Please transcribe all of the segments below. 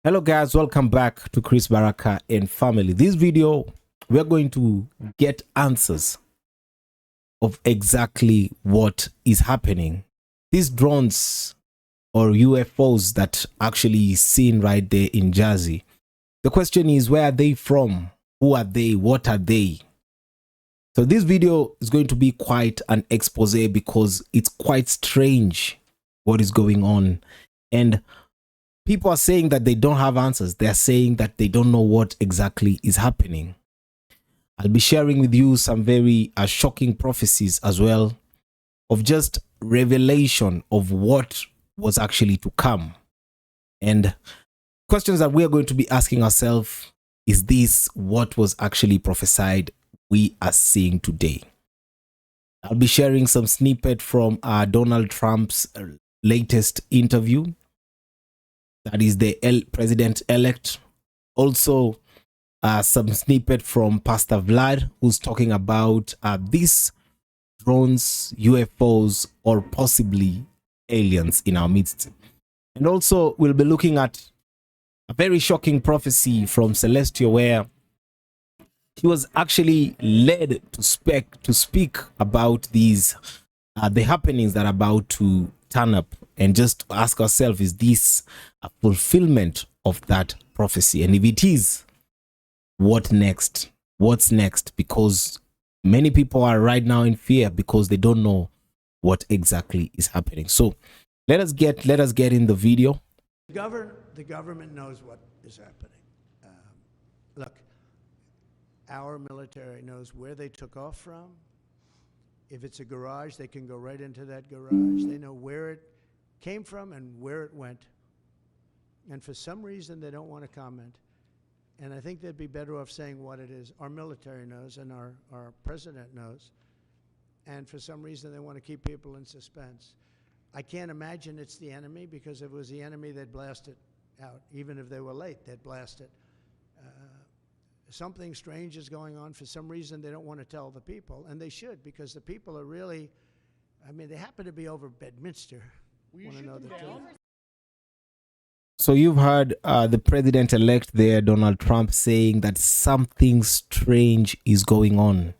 Hello guys, welcome back to Chris Baraka and family. This video we're going to get answers of exactly what is happening. These drones or UFOs that actually seen right there in Jersey. The question is, where are they from? Who are they? What are they? So this video is going to be quite an expose because it's quite strange what is going on, and people are saying that they don't have answers. They're saying that they don't know what exactly is happening. I'll be sharing with you some very shocking prophecies as well, of just revelation of what was actually to come. And questions that we are going to be asking ourselves, is this what was actually prophesied we are seeing today? I'll be sharing some snippet from Donald Trump's latest interview. That is the president-elect. Also, some snippet from Pastor Vlad, who's talking about these drones, UFOs, or possibly aliens in our midst. And also, we'll be looking at a very shocking prophecy from Celestial, where he was actually led to speak about these the happenings that are about to turn up, and just ask ourselves, is this a fulfillment of that prophecy? And if it is, what next? What's next? Because many people are right now in fear because they don't know what exactly is happening. So let us get in the video. The government knows what is happening. Look, our military knows where they took off from. If it's a garage, they can go right into that garage. They know where it came from and where it went. And for some reason, they don't want to comment. And I think they'd be better off saying what it is. Our military knows, and our president knows. And for some reason, they want to keep people in suspense. I can't imagine it's the enemy, because if it was the enemy, they'd blast it out. Even if they were late, they'd blast it. Something strange is going on. For some reason, they don't want to tell the people, and they should, because the people are really, I mean, they happen to be over Bedminster. Want to know the truth. So you've heard the president-elect there, Donald Trump, saying that something strange is going on.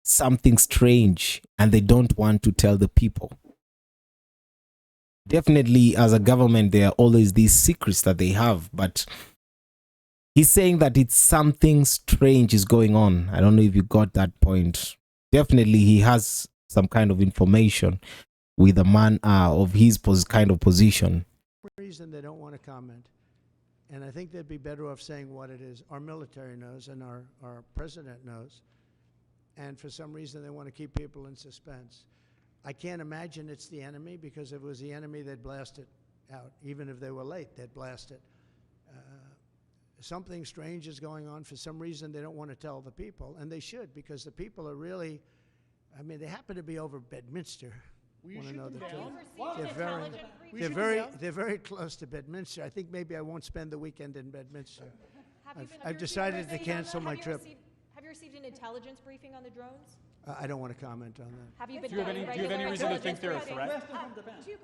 Something strange, and they don't want to tell the people. Definitely, as a government, there are always these secrets that they have, but he's saying that it's something strange is going on. I don't know if you got that point. Definitely, he has some kind of information with a man of his kind of position. For some reason, they don't want to comment. And I think they'd be better off saying what it is. Our military knows, and our president knows. And for some reason, they want to keep people in suspense. I can't imagine it's the enemy, because if it was the enemy, they'd blast it out. Even if they were late, they'd blast it. Something strange is going on. For some reason, they don't want to tell the people, and they should, because the people are really, I mean, they happen to be over Bedminster. Want to know the truth. They're very close to Bedminster. I think maybe I won't spend the weekend in Bedminster. I've decided to cancel my trip. Have you received an intelligence briefing on the drones? I don't want to comment on that. Have you been Do you have any reason to think they're a threat? Two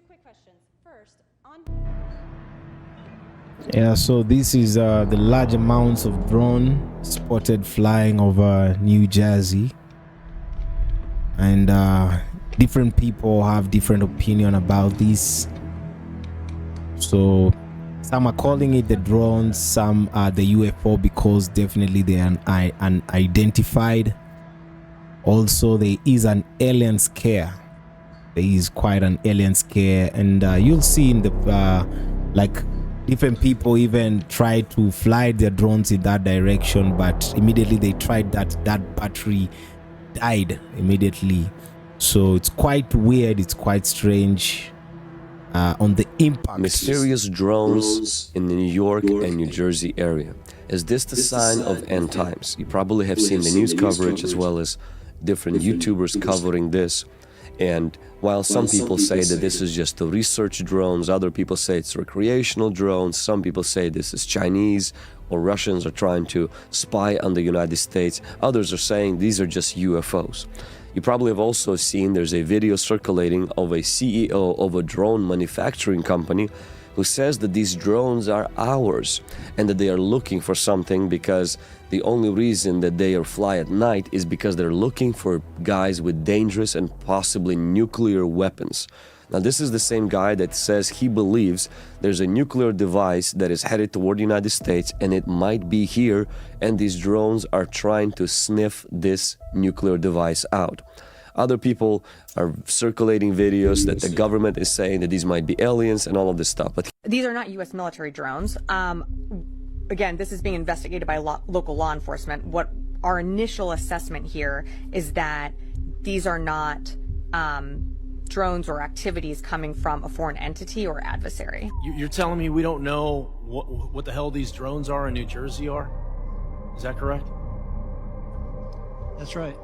quick questions. First, on. Yeah, so this is the large amounts of drone spotted flying over New Jersey, and different people have different opinion about this. So some are calling it the drones, some are the UFO, because definitely they are unidentified. Also, there is an alien scare. There is quite an alien scare, and you'll see in the like different people even try to fly their drones in that direction, but immediately they tried that battery died immediately. So it's quite weird, it's quite strange on the impact. Mysterious drones in the New York and New Jersey area. Is this the sign of end times? You probably have seen the news coverage, as well as different YouTubers covering this. And while some people say that this is just the research drones, other people say it's recreational drones, some people say this is Chinese or Russians are trying to spy on the United States, others are saying these are just UFOs. You probably have also seen there's a video circulating of a CEO of a drone manufacturing company who says that these drones are ours and that they are looking for something, because the only reason that they are fly at night is because they're looking for guys with dangerous and possibly nuclear weapons. Now, this is the same guy that says he believes there's a nuclear device that is headed toward the United States and it might be here, and these drones are trying to sniff this nuclear device out. Other people are circulating videos that the government is saying that these might be aliens and all of this stuff. But these are not U.S. military drones. Again, this is being investigated by local law enforcement. What our initial assessment here is that these are not drones or activities coming from a foreign entity or adversary. You're telling me we don't know what the hell these drones are in New Jersey are? Is that correct? That's right.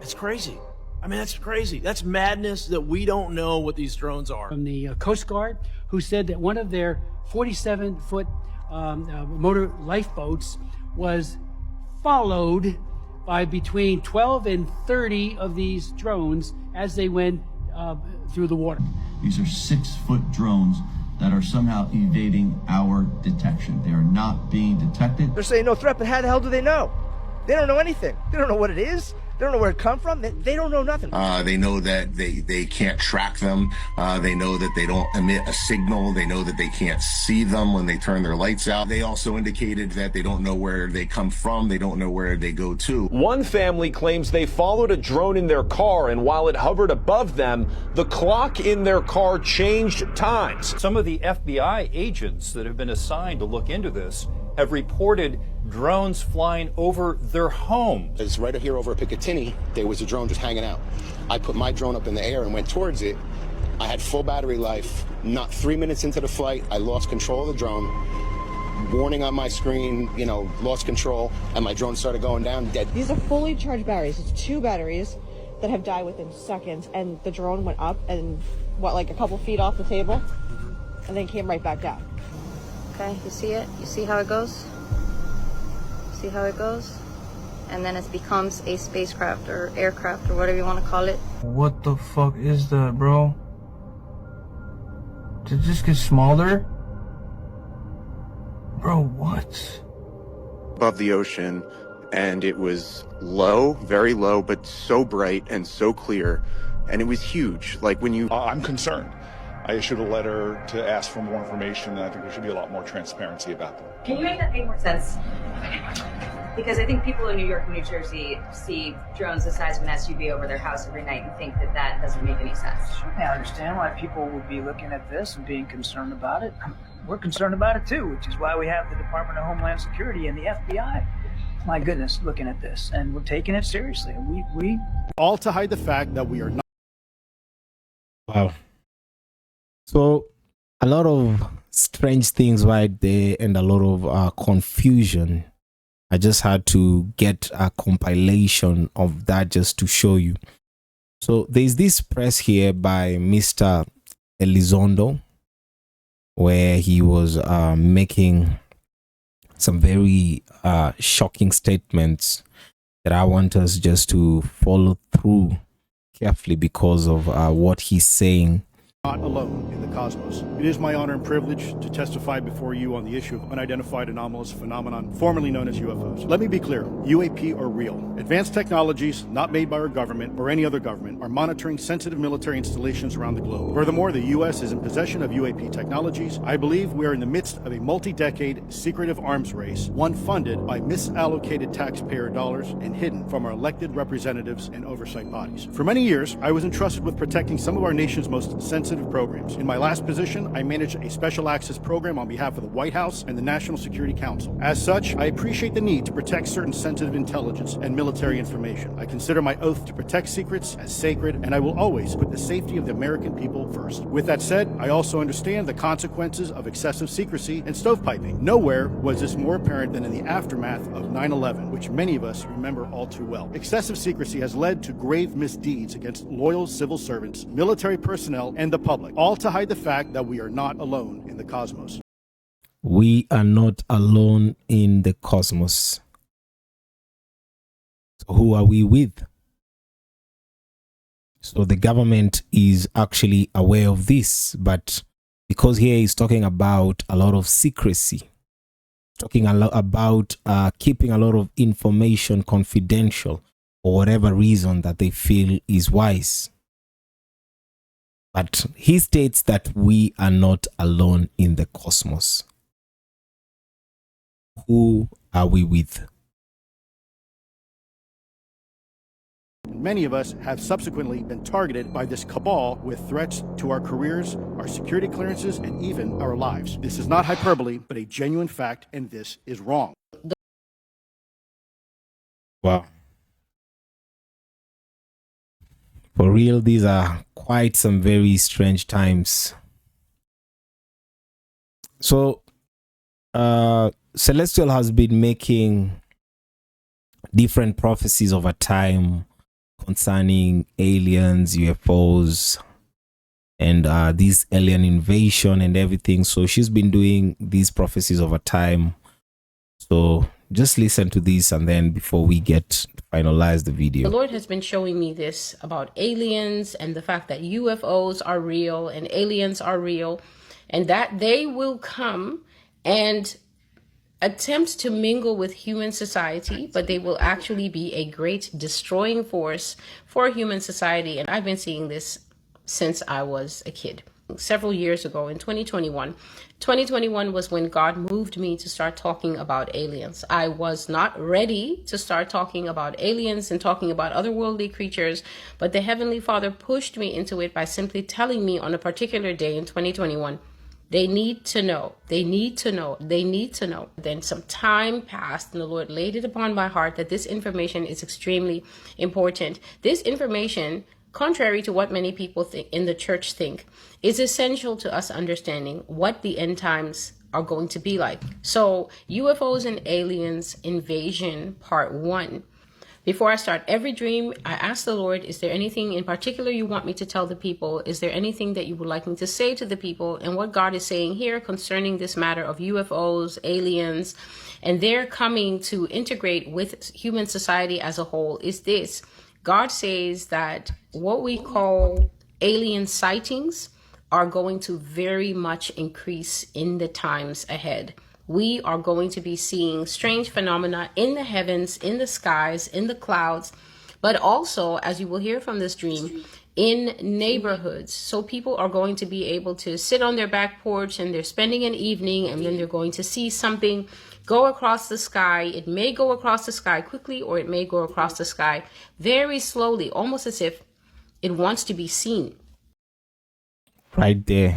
It's crazy. I mean, that's crazy. That's madness that we don't know what these drones are. From the Coast Guard, who said that one of their 47-foot motor lifeboats was followed by between 12 and 30 of these drones as they went through the water. These are 6-foot drones that are somehow evading our detection. They are not being detected. They're saying no threat, but how the hell do they know? They don't know anything. They don't know what it is. They don't know where it come from. They don't know nothing. They know that they can't track them. They know that they don't emit a signal. They know that they can't see them when they turn their lights out. They also indicated that they don't know where they come from. They don't know where they go to. One family claims they followed a drone in their car, and while it hovered above them, the clock in their car changed times. Some of the FBI agents that have been assigned to look into this have reported drones flying over their homes. It's right here over Picatinny. There was a drone just hanging out. I put my drone up in the air and went towards it. I had full battery life. Not 3 minutes into the flight, I lost control of the drone. Warning on my screen, you know, lost control, and my drone started going down, dead. These are fully charged batteries. It's 2 batteries that have died within seconds, and the drone went up and, what, like a couple feet off the table, and then came right back down. Okay, you see it? You see how it goes? See how it goes? And then it becomes a spacecraft or aircraft or whatever you want to call it. What the fuck is that, bro? Did this get smaller? Bro, what? Above the ocean, and it was low, very low, but so bright and so clear, and it was huge. Like when you... I'm concerned. I issued a letter to ask for more information, and I think there should be a lot more transparency about that. Can you make that make more sense? Because I think people in New York and New Jersey see drones the size of an SUV over their house every night and think that that doesn't make any sense. I understand why people would be looking at this and being concerned about it. We're concerned about it too, which is why we have the Department of Homeland Security and the FBI. My goodness, looking at this, and we're taking it seriously. We all to hide the fact that we are not. Wow. So a lot of strange things right there and a lot of confusion. I just had to get a compilation of that just to show you. So there's this press here by Mr. Elizondo where he was making some very shocking statements that I want us just to follow through carefully because of what he's saying. Not alone in the cosmos. It is my honor and privilege to testify before you on the issue of unidentified anomalous phenomenon, formerly known as UFOs. Let me be clear, UAP are real. Advanced technologies, not made by our government or any other government, are monitoring sensitive military installations around the globe. Furthermore, the U.S. is in possession of UAP technologies. I believe we are in the midst of a multi-decade secretive arms race, one funded by misallocated taxpayer dollars and hidden from our elected representatives and oversight bodies. For many years, I was entrusted with protecting some of our nation's most sensitive programs. In my last position, I managed a special access program on behalf of the White House and the National Security Council. As such, I appreciate the need to protect certain sensitive intelligence and military information. I consider my oath to protect secrets as sacred, and I will always put the safety of the American people first. With that said, I also understand the consequences of excessive secrecy and stovepiping. Nowhere was this more apparent than in the aftermath of 9/11, which many of us remember all too well. Excessive secrecy has led to grave misdeeds against loyal civil servants, military personnel, and the public, all to hide the fact that we are not alone in the cosmos. We are not alone in the cosmos. So who are we with? So the government is actually aware of this, but because here he's talking about a lot of secrecy, talking a lot about keeping a lot of information confidential for whatever reason that they feel is wise. But he states that we are not alone in the cosmos. Who are we with? Many of us have subsequently been targeted by this cabal with threats to our careers, our security clearances, and even our lives. This is not hyperbole, but a genuine fact, and this is wrong. Wow. For real, these are quite some very strange times. So, Celestial has been making different prophecies over time concerning aliens, UFOs, and this alien invasion and everything. So she's been doing these prophecies over time. So just listen to this, and then before we get to finalize the video. The Lord has been showing me this about aliens and the fact that UFOs are real and aliens are real, and that they will come and attempt to mingle with human society, but they will actually be a great destroying force for human society. And I've been seeing this since I was a kid. Several years ago in 2021 was when God moved me to start talking about aliens. I was not ready to start talking about aliens and talking about otherworldly creatures, but the Heavenly Father pushed me into it by simply telling me on a particular day in 2021, they need to know, they need to know, they need to know. Then some time passed and the Lord laid it upon my heart that this information is extremely important. This information, contrary to what many people think in the church think, is essential to us understanding what the end times are going to be like. So UFOs and aliens invasion part 1. Before I start every dream, I ask the Lord, is there anything in particular you want me to tell the people? Is there anything that you would like me to say to the people? And what God is saying here concerning this matter of UFOs, aliens, and they're coming to integrate with human society as a whole is this. God says that what we call alien sightings are going to very much increase in the times ahead. We are going to be seeing strange phenomena in the heavens, in the skies, in the clouds, but also, as you will hear from this dream, in neighborhoods. So people are going to be able to sit on their back porch and they're spending an evening, and then they're going to see something go across the sky. It may go across the sky quickly, or it may go across the sky very slowly, almost as if it wants to be seen. Right there.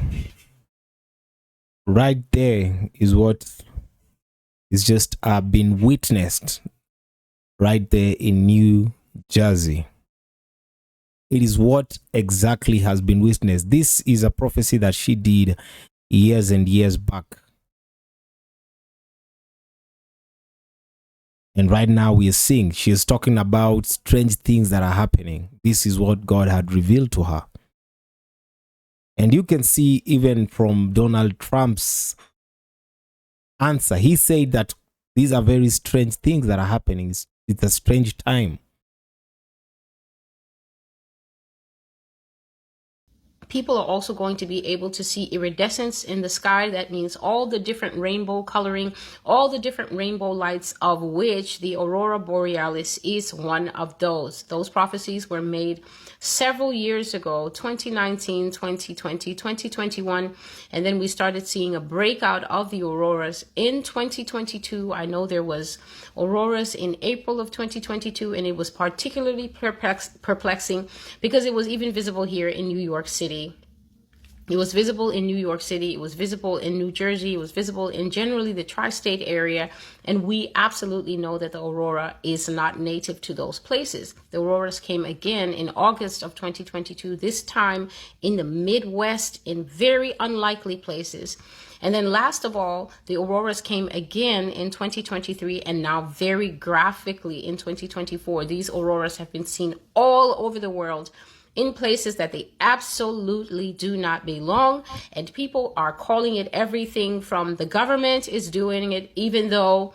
Right there is what is just been witnessed right there in New Jersey. It is what exactly has been witnessed. This is a prophecy that she did years and years back. And right now we are seeing, she is talking about strange things that are happening. This is what God had revealed to her. And you can see even from Donald Trump's answer, he said that these are very strange things that are happening. It's a strange time. People are also going to be able to see iridescence in the sky. That means all the different rainbow coloring, all the different rainbow lights, of which the aurora borealis is one of those. Those prophecies were made several years ago, 2019, 2020, 2021. And then we started seeing a breakout of the auroras in 2022. I know there was auroras in April of 2022, and it was particularly perplexing because it was even visible here in New York City. It was visible in New York City. It was visible in New Jersey. It was visible in generally the tri-state area. And we absolutely know that the aurora is not native to those places. The auroras came again in August of 2022, this time in the Midwest, in very unlikely places. And then last of all, the auroras came again in 2023, and now very graphically in 2024. These auroras have been seen all over the world, in places that they absolutely do not belong. And people are calling it everything from the government is doing it, even though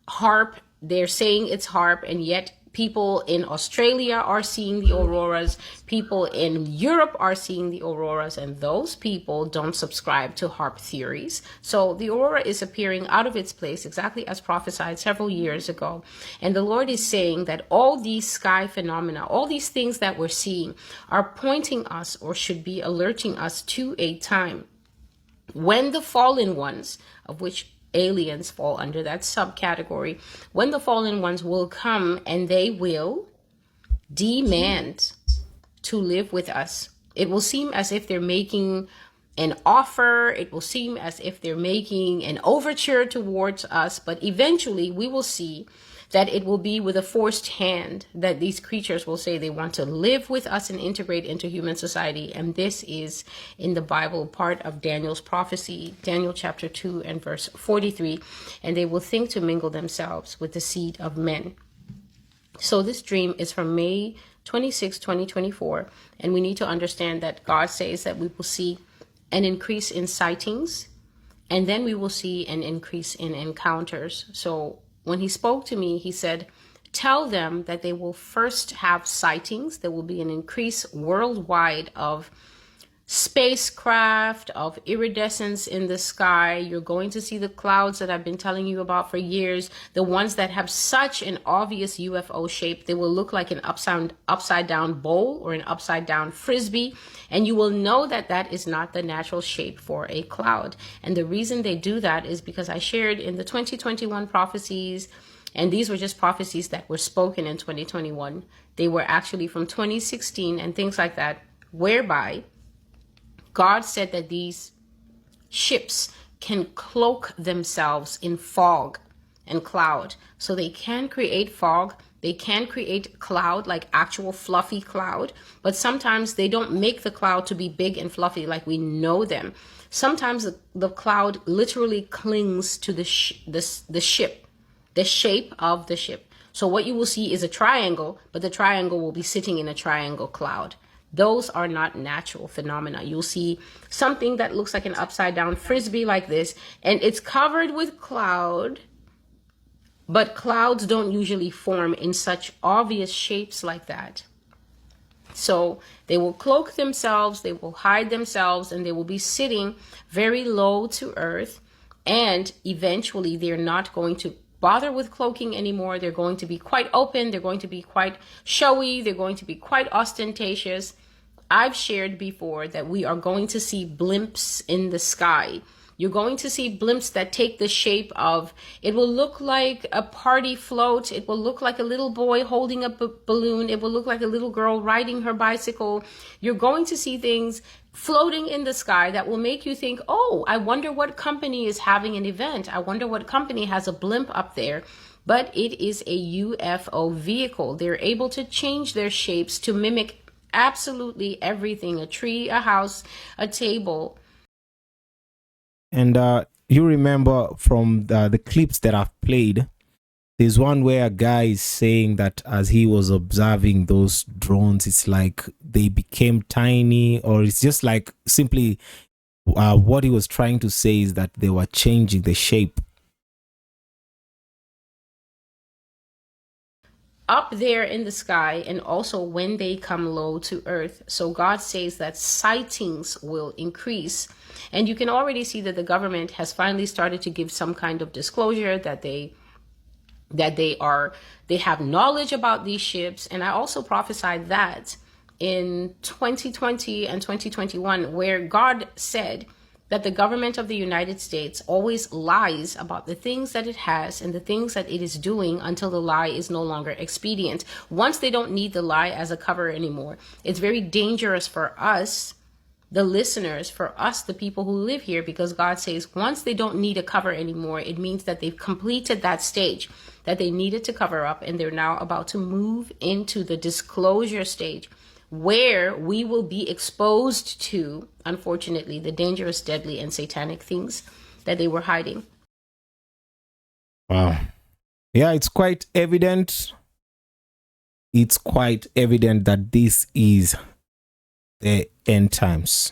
HARP, they're saying it's HARP, and yet People in Australia are seeing the auroras. People in Europe are seeing the auroras, and those people don't subscribe to HARP theories. So the aurora is appearing out of its place, exactly as prophesied several years ago. And the Lord is saying that all these sky phenomena, all these things that we're seeing, are pointing us, or should be alerting us, to a time when the fallen ones, of which aliens fall under that subcategory, when the fallen ones will come and they will demand to live with us. It will seem as if they're making an offer. It will seem as if they're making an overture towards us, but eventually we will see that it will be with a forced hand that these creatures will say they want to live with us and integrate into human society. And this is in the Bible, part of Daniel's prophecy, Daniel chapter 2 and verse 43. And they will think to mingle themselves with the seed of men. So this dream is from May 26, 2024. And we need to understand that God says that we will see an increase in sightings, and then we will see an increase in encounters. So when he spoke to me, he said, tell them that they will first have sightings. There will be an increase worldwide of spacecraft, of iridescence in the sky. You're going to see the clouds that I've been telling you about for years, the ones that have such an obvious UFO shape. They will look like an upside down bowl or an upside down frisbee, and you will know that that is not the natural shape for a cloud. And the reason they do that is because I shared in the 2021 prophecies, and these were just prophecies that were spoken in 2021. They were actually from 2016 and things like that, whereby God said that these ships can cloak themselves in fog and cloud. So they can create fog, they can create cloud, like actual fluffy cloud, but sometimes they don't make the cloud to be big and fluffy like we know them. Sometimes the cloud literally clings to the ship, the shape of the ship. So what you will see is a triangle, but the triangle will be sitting in a triangle cloud. Those are not natural phenomena. You'll see something that looks like an upside down frisbee like this, and it's covered with cloud, but clouds don't usually form in such obvious shapes like that. So they will cloak themselves, they will hide themselves, and they will be sitting very low to earth. And eventually they're not going to bother with cloaking anymore. They're going to be quite open. They're going to be quite showy. They're going to be quite ostentatious. I've shared before that we are going to see blimps in the sky. You're going to see blimps that take the shape of, it will look like a party float. It will look like a little boy holding a balloon. It will look like a little girl riding her bicycle. You're going to see things floating in the sky that will make you think, oh, I wonder what company is having an event. I wonder what company has a blimp up there. But it is a UFO vehicle. They're able to change their shapes to mimic absolutely everything: a tree, a house, a table. And you remember from the clips that I've played, there's one where a guy is saying that as he was observing those drones, it's like they became tiny, or it's just like simply what he was trying to say is that they were changing the shape. Up there in the sky, and also when they come low to earth. So God says that sightings will increase, and you can already see that the government has finally started to give some kind of disclosure that they have knowledge about these ships. And I also prophesied that in 2020 and 2021, where God said that the government of the United States always lies about the things that it has and the things that it is doing until the lie is no longer expedient. Once they don't need the lie as a cover anymore, it's very dangerous for us, the listeners, for us, the people who live here, because God says once they don't need a cover anymore, it means that they've completed that stage that they needed to cover up, and they're now about to move into the disclosure stage, where we will be exposed to, unfortunately, the dangerous, deadly, and satanic things that they were hiding. Wow. Yeah, it's quite evident. It's quite evident that this is the end times.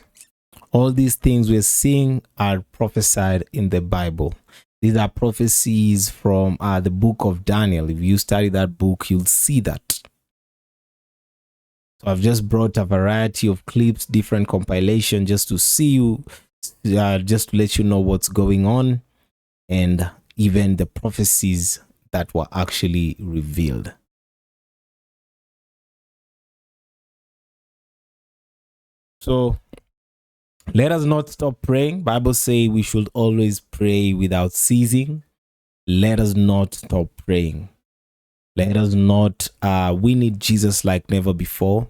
All these things we're seeing are prophesied in the Bible. These are prophecies from the book of Daniel. If you study that book, you'll see that. So I've just brought a variety of clips, different compilation, just to see you, just to let you know what's going on, and even the prophecies that were actually revealed. So let us not stop praying. Bible says we should always pray without ceasing. Let us not stop praying. Let us not, we need Jesus like never before.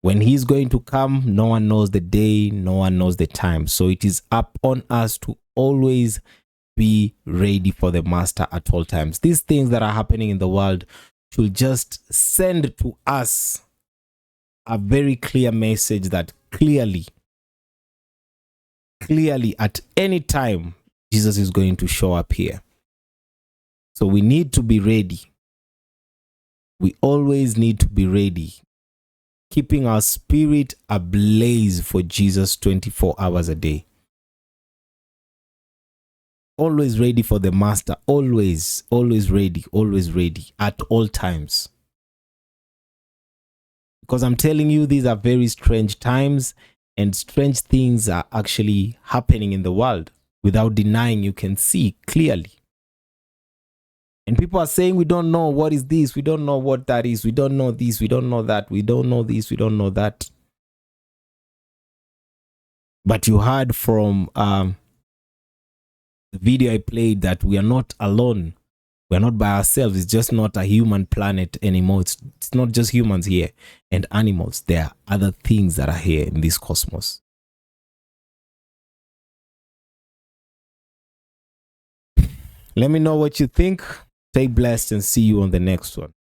When he's going to come, no one knows the day, no one knows the time. So it is up on us to always be ready for the master at all times. These things that are happening in the world should just send to us a very clear message that clearly at any time, Jesus is going to show up here. So we need to be ready. We always need to be ready, keeping our spirit ablaze for Jesus 24 hours a day. Always ready for the master, always ready at all times. Because I'm telling you, these are very strange times, and strange things are actually happening in the world. Without denying, you can see clearly. And people are saying, we don't know what is this, we don't know what that is, we don't know this, we don't know that, we don't know this, we don't know that. But you heard from the video I played that we are not alone. We are not by ourselves. It's just not a human planet anymore. It's not just humans here and animals. There are other things that are here in this cosmos. Let me know what you think. Stay blessed and see you on the next one.